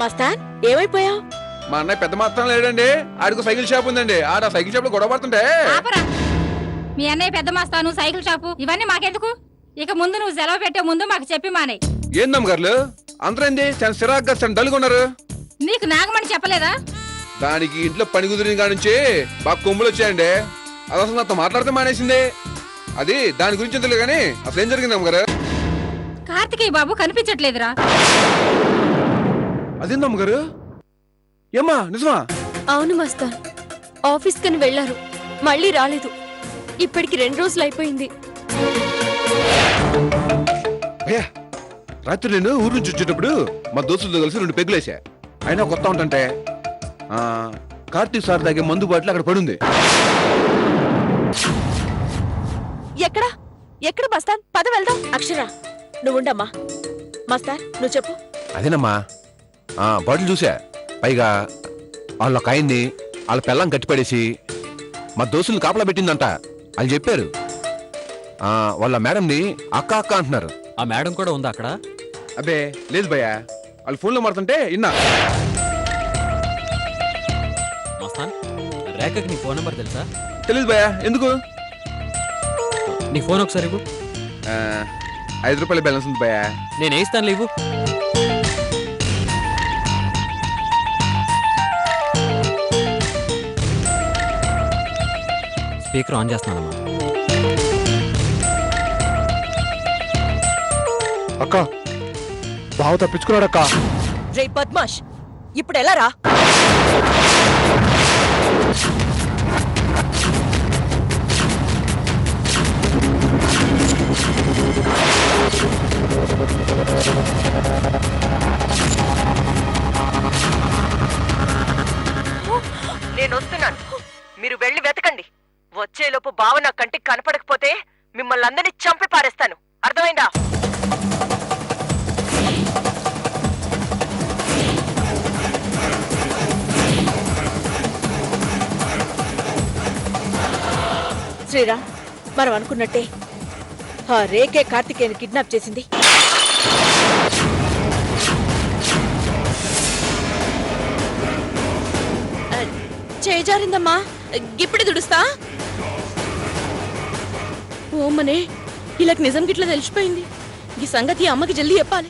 మస్తాన్ ఏమైపోయావు? మా అన్నయ్య పెద్ద మాత్రం లేడండి, ఆడికి సైకిల్ షాప్ ఉందండి. ఆడ సైకిల్ షాప్ లో గొడవ పడుతుంటే ఆపరా. మీ అన్నయ్య పెద్ద మాస్తాను, సైకిల్ షాపు ఇవన్నీ మాకెందుకు? ఇక ముందు నువ్వు సెలవు పెట్టే ముందు మాకు చెప్పి మానే. ఏందమ్మ గారు అందరేంది చాలా సిరాగ్గా చాలా డల్గా ఉన్నారు. నీకు నాగమని చెప్పలేదా? దానికి ఇంట్లో పని కుదిరిన కాడి నుంచి బాగా కొమ్ములు వచ్చాయండి. అది అసలు నాతో మాట్లాడితే మానేసింది. అది దాని గురించి తెలియదు కానీ అసలు ఏం జరిగింది అమ్మగారు? కార్తికేయ బాబు కనిపించట్లేదురా. అదేంది అమ్మగారు? ఏమ్మా నిజమా? అవును మస్తాన్, ఆఫీస్ కని వెళ్లారు, మళ్ళీ రాలేదు. ఇప్పటికి 2 రోజులు అయిపోయింది. అయ్యా రాత్రి నేను ఊరు నుంచి వచ్చేటప్పుడు మా దోస్తులతో కలిసి 2 పెగ్గులేసా. అయినా కొత్త ఉంటంటే కార్తీక్ సార్ తాగే మందు బాటిల్ అక్కడ పడుంది. ఎక్కడ ఎక్కడ మస్తాన్? పద వెళ్దాం. అక్షర నువ్వుండమ్మా. మస్తాన్ నువ్వు చెప్పు. అదేనమ్మా బాటిల్ చూసా. పైగా వాళ్ళ ఒక ఆయన్ని వాళ్ళ పెళ్ళం కట్టిపడేసి మా దోస్తులు కాపలా పెట్టిందంట. వాళ్ళు చెప్పారు. వాళ్ళ మేడంని అక్క అక్క అంటున్నారు. ఆ మేడం కూడా ఉందా అక్కడ? అబ్బే లేదు భయ్యా, వాళ్ళు ఫోన్లో మారుతుంటే ఇన్నా. మస్తాన్, రేఖకి నీ ఫోన్ నెంబర్ తెలుసా? తెలీదు భయ్యా. ఎందుకు? నీ ఫోన్ ఒకసారి ఇవ్వు. 5 రూపాయల బ్యాలెన్స్ ఉంది భయ్యా. నేను వేయిస్తాను ఇవ్వు. స్పీకర్ ఆన్ చేస్తున్నానమ్మా. అక్క బావ తప్పించుకున్నాడు అక్క. రే బద్మాష్, ఇప్పుడు ఎలా రా? నేను వస్తున్నాను, మీరు వెళ్ళి వెతకండి. వచ్చేలోపు బావ నా కంటికి కనపడకపోతే మిమ్మల్ని అందరినీ చంపి పారేస్తాను. అర్థమైందా? శ్రీరామ్, మనం అనుకున్నట్టే ఆ రేకే కార్తికేయని కిడ్నాప్ చేసింది. చేజారిందమ్మా, గిప్పుడు దుడుస్తా. ఓమ్మనే, ఇలాగ నిజం గిట్లా తెలిసిపోయింది. ఈ సంగతి అమ్మకి జల్దీ చెప్పాలి.